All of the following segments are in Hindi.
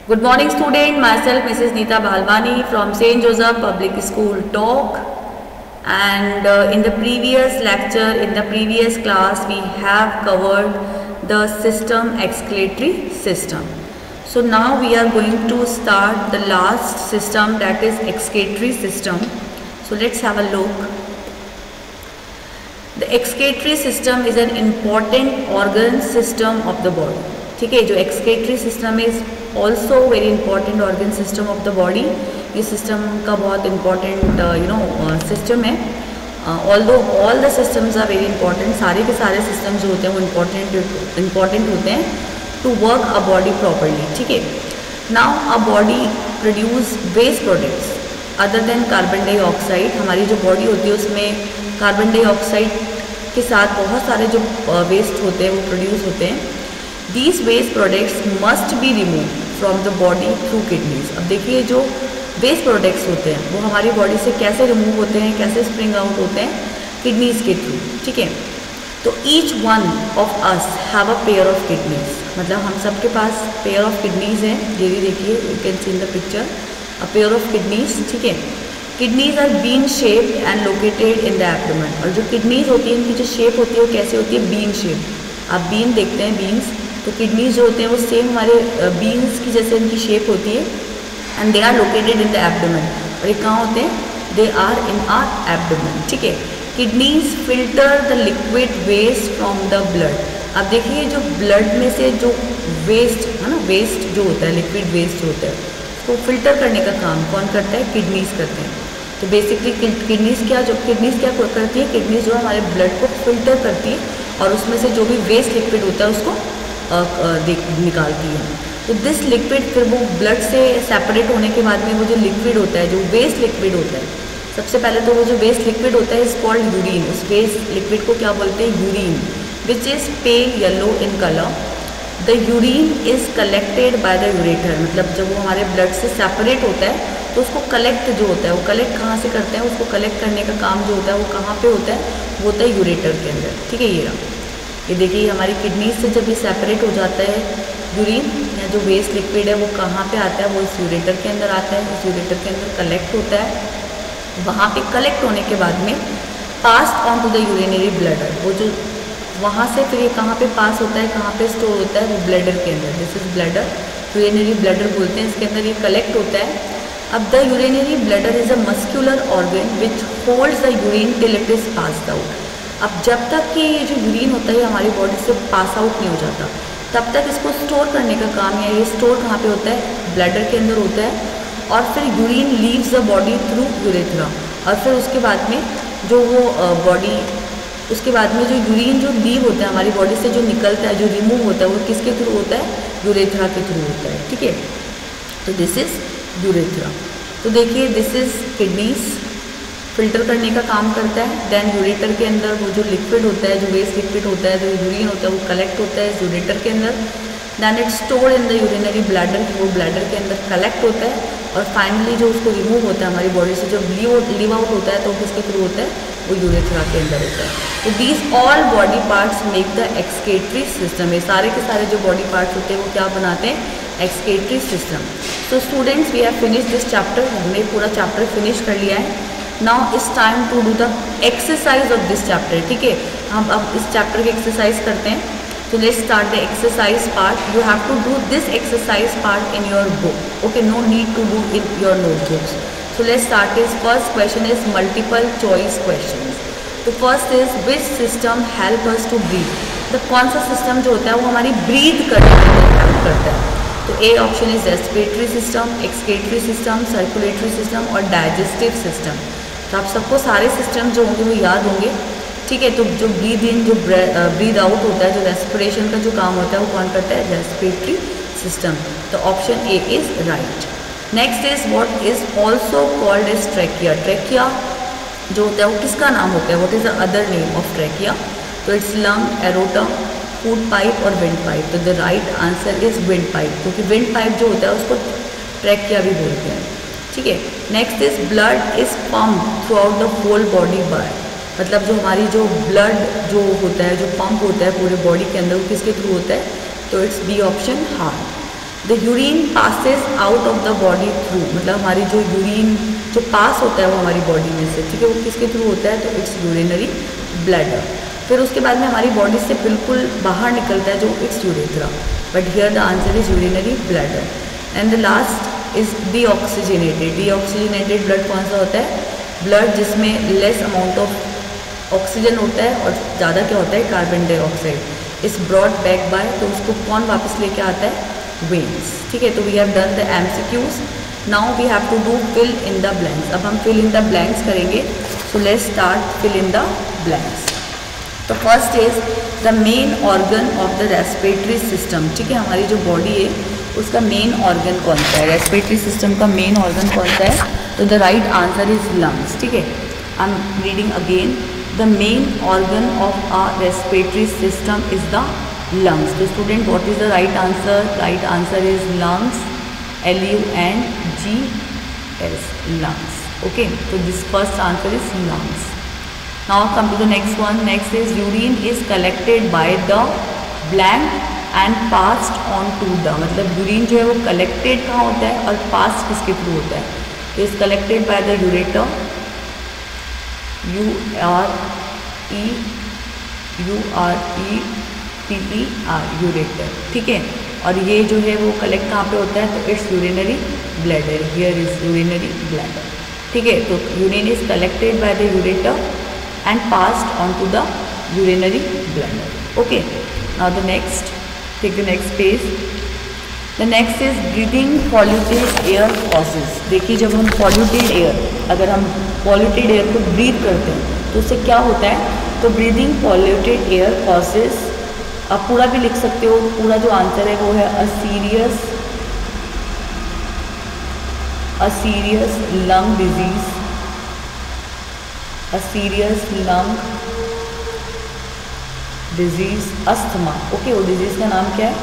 Good morning student, myself Mrs. Neeta Bhalwani from St. Joseph Public School Talk, and in the previous lecture, in the previous class we have covered the system excretory system. So now we are going to start the last system, that is excretory system. So let's have a look. The excretory system is an important organ system of the body. ठीक है, जो excretory system is also very important organ system of the body. ये system का बहुत important system है. Although all the systems are very important, सारे के सारे systems जो होते हैं वो important होते हैं to work a body properly. ठीक है. Now a body produce waste products other than carbon dioxide. हमारी जो body होती है उसमें कार्बन डाइऑक्साइड के साथ बहुत सारे जो वेस्ट होते हैं वो प्रोड्यूस होते हैं. These waste products must be remove from the body through kidneys. अब देखिए जो वेस्ट प्रोडक्ट्स होते हैं वो हमारी बॉडी से कैसे रिमूव होते हैं, कैसे स्प्रिंग आउट होते हैं, किडनीज के थ्रू. ठीक है, तो each one of us have a pair of kidneys. मतलब हम सबके पास पेयर ऑफ किडनीज हैं. ये भी देखिए, you can see in the picture a pair of kidneys. ठीक है, kidneys are bean shaped and located in the abdomen. और जो किडनीज होती है इनकी जो शेप होती है वो कैसे होती है, बीन शेप. आप बीन देखते हैं, बीन्स, तो किडनीज जो होते हैं वो सेम हमारे बीन्स की जैसे इनकी शेप होती है. And they are located in the abdomen. और ये कहाँ होते हैं, they are in our abdomen. ठीक है, kidneys filter the liquid waste from the blood. अब देखिए जो ब्लड में से जो वेस्ट है ना, वेस्ट जो होता है, लिक्विड वेस्ट जो होता है तो फिल्टर करने का काम कौन करता है, किडनीज करते हैं. तो बेसिकली किडनीज क्या करती है, किडनीज जो हमारे ब्लड को फिल्टर करती है और उसमें से जो भी वेस्ट लिक्विड होता है उसको निकालती है. तो दिस लिक्विड फिर वो ब्लड से सेपरेट होने के बाद में वो जो लिक्विड होता है, जो वेस्ट लिक्विड होता है, सबसे पहले तो वो जो वेस्ट लिक्विड होता है इज कॉल्ड यूरिन. उस वेस्ट लिक्विड को क्या बोलते हैं, urine, which is pale yellow in colour. The urine is collected by the ureter. मतलब जब वो हमारे ब्लड से सेपरेट होता है तो उसको कलेक्ट जो होता है, वो कलेक्ट कहाँ से करते हैं, उसको कलेक्ट करने का काम जो होता है वो कहाँ पे होता है, वो होता है यूरेटर के अंदर. ठीक है, ये देखिए हमारी किडनीज से जब ये सेपरेट हो जाता है यूरिन या जो वेस्ट लिक्विड है वो कहाँ पे आता है, वो इस यूरेटर के अंदर आता है. इस यूरेटर के अंदर कलेक्ट होता है. वहाँ पे कलेक्ट होने के बाद में pass on to the urinary bladder. वो जो वहाँ से फिर ये कहाँ पे पास होता है, कहाँ पे स्टोर होता है, वो ब्लडर के अंदर. This is bladder, urinary bladder बोलते हैं. इसके अंदर ये कलेक्ट होता है. अब the urinary bladder is a muscular organ which holds the urine till it is passed out. अब जब तक कि ये जो यूरिन होता है हमारी बॉडी से पास आउट नहीं हो जाता तब तक इसको स्टोर करने का काम है. ये स्टोर कहाँ पे होता है, ब्लडर के अंदर होता है. और फिर urine leaves the body through urethra. और फिर उसके बाद में जो वो उसके बाद में जो यूरिन जो लीव होता है हमारी बॉडी से, जो निकलता है, जो रिमूव होता है, वो किसके थ्रू होता है, यूरेथ्रा के थ्रू होता है. ठीक है, तो दिस इज यूरेथ्रा. तो देखिए दिस इज किडनीज, फिल्टर करने का काम करता है. देन यूरेटर के अंदर वो जो लिक्विड होता है, जो वेस्ट लिक्विड होता है, जो यूरिन होता है, वो कलेक्ट होता है यूरेटर के अंदर. Then it store in the urinary bladder. वो ब्लैडर के अंदर कलेक्ट होता है. और फाइनली जो उसको रिमूव होता है हमारी बॉडी से, जब लीव आउट होता है तो किसके थ्रू होता है, वो यूरेथ्रा के अंदर होता है. तो these all body parts make the excretory system. ये सारे के सारे जो बॉडी पार्ट्स होते हैं वो क्या बनाते हैं, excretory system. So students we have finish this chapter. हमने पूरा चैप्टर फिनिश कर लिया है. Now it's time to do the exercise of this chapter. ठीक है, हम अब इस चैप्टर की एक्सरसाइज करते हैं. So let's start the exercise part. You have to do this exercise part in your book. Okay, no need to do in your notebooks. So let's start this. First question is multiple choice questions. The first is which system help us to breathe? The कौन सा system जो होता है वो हमारी breathe करने में help करता है. तो A option is respiratory system, excretory system, circulatory system और digestive system. तो आप सबको सारे system जो होंगे वो याद होंगे. ठीक है, तो जो ब्रीद इन, जो ब्रीद आउट होता है, जो रेस्पिरेशन का जो काम होता है वो कौन करता है, रेस्पिरेटरी सिस्टम. तो option A is right. Next is what is also called as trachea. Trachea जो होता है वो किसका नाम होता है, what is the other name of trachea. तो it's lung, aorta, food pipe और विंड पाइप. तो the right answer is wind pipe, क्योंकि विंड पाइप जो होता है उसको ट्रैकिया भी बोलते हैं. ठीक है, next is blood is pump throughout the whole body by. मतलब जो हमारी जो ब्लड जो होता है, जो पंप होता है पूरे बॉडी के अंदर, वो किसके थ्रू होता है, तो it's B option heart. The urine passes out of the body through, मतलब हमारी जो यूरिन जो पास होता है वो हमारी बॉडी में से, ठीक है, वो किसके थ्रू होता है, तो इट्स यूरिनरी ब्लैडर। फिर उसके बाद में हमारी बॉडी से बिल्कुल बाहर निकलता है जो it's urethra, but here the answer is urinary bladder. And the last is deoxygenated. Deoxygenated blood कौन सा होता है, ब्लड जिसमें लेस अमाउंट ऑफ ऑक्सीजन होता है और ज़्यादा क्या होता है, कार्बन डाइऑक्साइड। इस ब्रॉड बैक बाय, तो उसको कौन वापस लेके आता है, वेन्स, ठीक है। तो we have done the MCQs, now we have to do fill in the blanks. अब हम फिल इन द ब्लैंक्स करेंगे, so let's start fill in the blanks. तो first is the main organ of the respiratory system, ठीक है, हमारी जो बॉडी है उसका मेन ऑर्गन कौन सा है, रेस्पिरेटरी सिस्टम का मेन ऑर्गन कौन सा है, तो the right answer is lungs, ठीक है। I am reading again, the main organ of a respiratory system is the lungs. So student, what is the right answer? Right answer is lungs, LUNGS, lungs. Okay, so this first answer is lungs. Now come to the next one. Next is urine is collected by the blank and passed on to the, मतलब यूरिन जो है वो कलेक्टेड कहाँ होता है और पास किसके थ्रू होता है, तो is collected by the ureter, URETER, ureter, ठीक है। और ये जो है वो कलेक्ट कहाँ पे होता है, तो it's urinary bladder, here is urinary bladder, ठीक है। तो urine is collected by the ureter and passed on to the urinary bladder. Okay, now the next, take the next page. The next is breathing polluted air causes. देखिए, जब हम पॉल्यूटेड एयर, अगर हम पॉल्यूटेड एयर को ब्रीथ करते हैं तो उससे क्या होता है, तो ब्रीदिंग पॉल्यूटेड एयर कॉजेज, आप पूरा भी लिख सकते हो, पूरा जो आंसर है वो है a serious lung disease, a serious lung disease, asthma. Okay, वो डिजीज का नाम क्या है,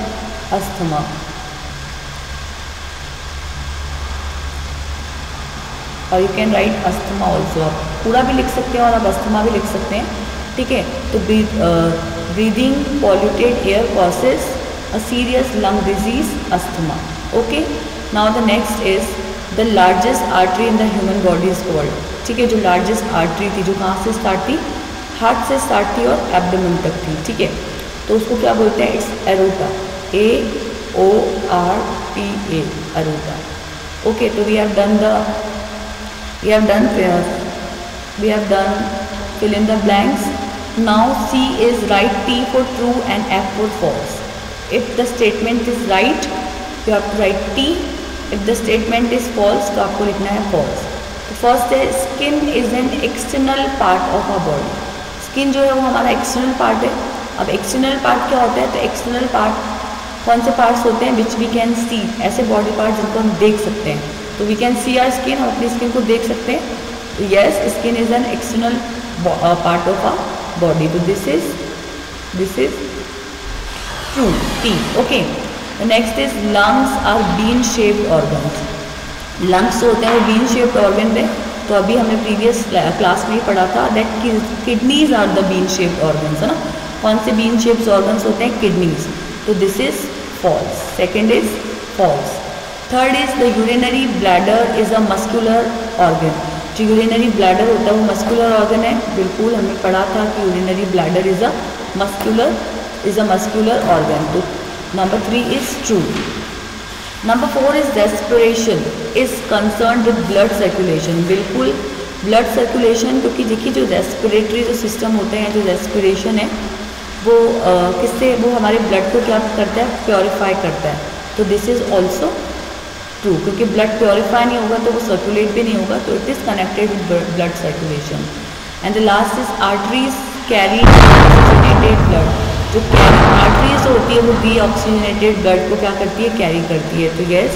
अस्थमा। और you can write asthma also, आप पूरा भी लिख सकते हैं और आप अस्थमा भी लिख सकते हैं, ठीक है। तो breathing polluted air causes a serious lung disease, asthma. Okay, now the next is the largest artery in the human body is called, ठीक है। जो लार्जेस्ट आर्टरी थी, जो कहाँ से स्टार्ट थी, हार्ट से स्टार्ट थी और एब्डोमेन तक थी, ठीक है, तो उसको क्या बोलते हैं, it's aorta, AORTA, aorta. Okay, तो we have done fill in the blanks. Now C is right, T for true and F for false. If the statement is right, you have to write T. If the statement is false, तो आपको लिखना है false. तो first है skin is an external part of our body. Skin जो है वो हमारा external part है। अब external part क्या होता है, तो external part कौन से parts होते हैं, which we can see, ऐसे body parts जिनको हम देख सकते हैं। तो we can see our skin, हम अपनी skin को देख सकते हैं। तो yes, skin is an external part of our body. तो this is true, T. Okay. The next is lungs are bean shaped organs. lungs जो होते हैं वो bean shaped organ है। तो अभी हमने प्रीवियस क्लास में ही पढ़ा था that kidneys are the bean shaped organs, है ना। कौन से bean shaped organs होते हैं, kidneys। तो this is false. Second is false. Third is the urinary bladder is a muscular organ. जो यूरिनरी ब्लैडर होता है वो मस्कुलर ऑर्गन है, बिल्कुल हमने पढ़ा था कि urinary bladder is a muscular organ. तो number 3 is true. Number 4 is respiration is concern with blood circulation. बिल्कुल ब्लड सर्कुलेशन, क्योंकि देखिए जो रेस्पिरेटरी जो सिस्टम होते हैं, जो रेस्पिरेशन है वो किससे, वो हमारे ब्लड को क्या करता है, प्योरीफाई करता है। तो दिस इज ऑल्सो ट्रू, क्योंकि ब्लड प्योरीफाई नहीं होगा तो वो सर्कुलेट भी नहीं होगा, तो it is connected with blood circulation. And the last is arteries carry oxygenated blood. जो आर्टरीज होती है वो डीऑक्सीजनेटेड ब्लड को क्या करती है, कैरी करती है। तो यस,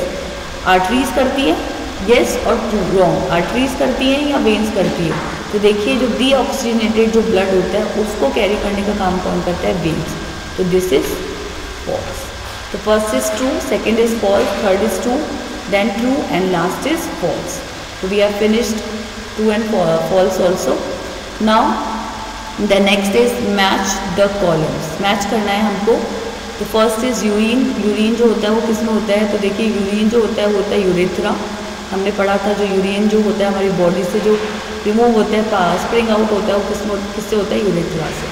आर्टरीज करती है, यस और रॉन्ग, आर्टरीज करती है या वेन्स करती है। तो देखिए जो डीऑक्सीजनेटेड जो ब्लड होता है उसको कैरी करने का काम कौन करता है, वेन्स। तो दिस इज फॉल्स। तो first is true, second is false, third is true, then true and last is false. So we have finished true and false also. Now the next is match the columns. Match करना है हमको तो फर्स्ट इज यूरिन। यूरिन जो होता है वो किस में होता है, तो देखिए यूरिन जो होता है वो होता है यूरेथ्रा। हमने पढ़ा था जो यूरिन जो होता है हमारी बॉडी से जो रिमूव होता है, स्प्रिंग आउट होता है, वो किससे होता है, यूरेथ्रा से।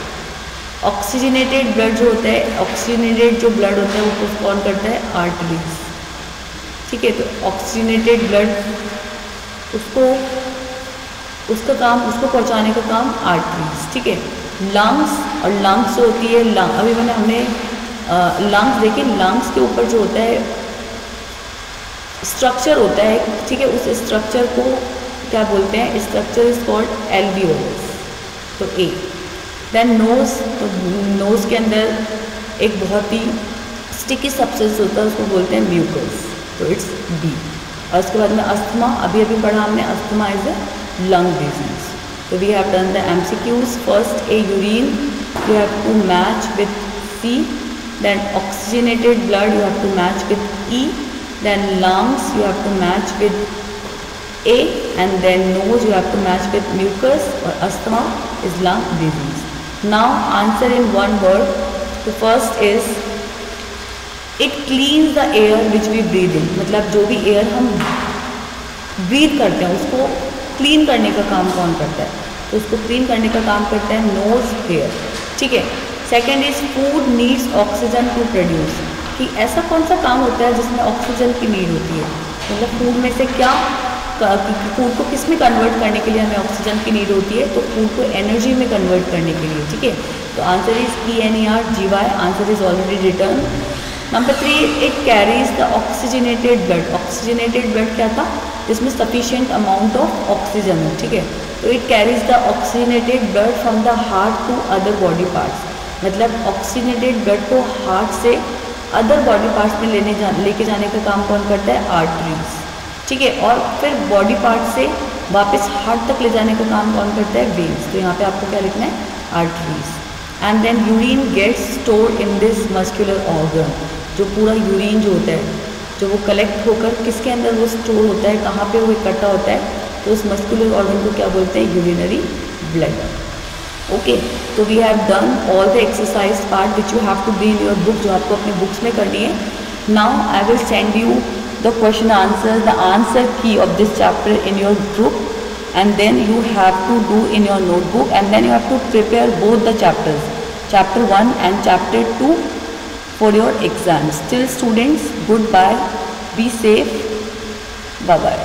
ऑक्सीजनेटेड ब्लड जो होता है, ऑक्सीजनेटेड जो ब्लड होता है वो कौन करता है, आर्टरीज। ठीक है, तो ऑक्सीजनेटेड ब्लड उसका काम, उसको पहुंचाने का काम आर्टरीज। ठीक है, लंग्स, और लंग्स होती है अभी हमने लंग्स देखे, लंग्स के ऊपर जो होता है स्ट्रक्चर होता है, ठीक है, उस स्ट्रक्चर को क्या बोलते हैं, स्ट्रक्चर इज कॉल्ड एल्वियोलस, तो ए। देन नोज, तो नोज के अंदर एक बहुत ही स्टिकी सब्सटेंस होता है, उसको बोलते हैं म्यूकस, तो इट्स बी। और उसके बाद में अस्थमा, अभी पढ़ा हमने, asthma is a lung disease. So we have done the MCQs. First, a urine you have to match with C. Then oxygenated blood you have to match with E. Then lungs you have to match with A. And then nose you have to match with mucus, or asthma is lung disease. Now answer in one word. The first is it cleans the air which we breathe in. मतलब जो भी एयर हम ब्रीथ करते हैं उसको क्लीन करने का काम कौन करता है, तो उसको क्लीन करने का काम करता है नोज, हेयर। ठीक है, second is food needs oxygen to produce, कि ऐसा कौन सा काम होता है जिसमें ऑक्सीजन की नीड होती है, मतलब फूड में से क्या, फूड को किस में कन्वर्ट करने के लिए हमें ऑक्सीजन की नीड होती है, तो फूड को एनर्जी में कन्वर्ट करने के लिए। ठीक है, तो answer is ENERGY, answer is already return. Number 3, it carries the oxygenated blood. Oxygenated blood क्या था, जिसमें सफिशिएंट अमाउंट ऑफ ऑक्सीजन हो। ठीक है, तो it carries the oxygenated blood from the heart to other body parts, मतलब ऑक्सीजनेटेड ब्लड को हार्ट से अदर बॉडी पार्ट्स में लेके जाने का काम कौन करता है, आर्टरीज। ठीक है, और फिर बॉडी पार्ट से वापस हार्ट तक ले जाने का काम कौन करता है, वेन्स। तो यहाँ पे आपको क्या लिखना है, arteries. And then urine gets stored in this muscular organ, जो पूरा यूरिन जो होता है, जो वो कलेक्ट होकर किसके अंदर वो स्टोर होता है, कहाँ पे वो इकट्ठा होता है, तो उस मस्कुलर ऑर्गन को क्या बोलते हैं, यूरिनरी ब्लड। ओके, तो we have done all the exercise part which you have to be in your book, जो आपको अपने बुक्स में करनी है। Now I will send you the question answer, the answer key of this chapter in your group, and then you have to do in your notebook, and then you have to prepare both the chapters, chapter 1 and chapter 2 for your exams. Till students, goodbye, be safe, bye bye.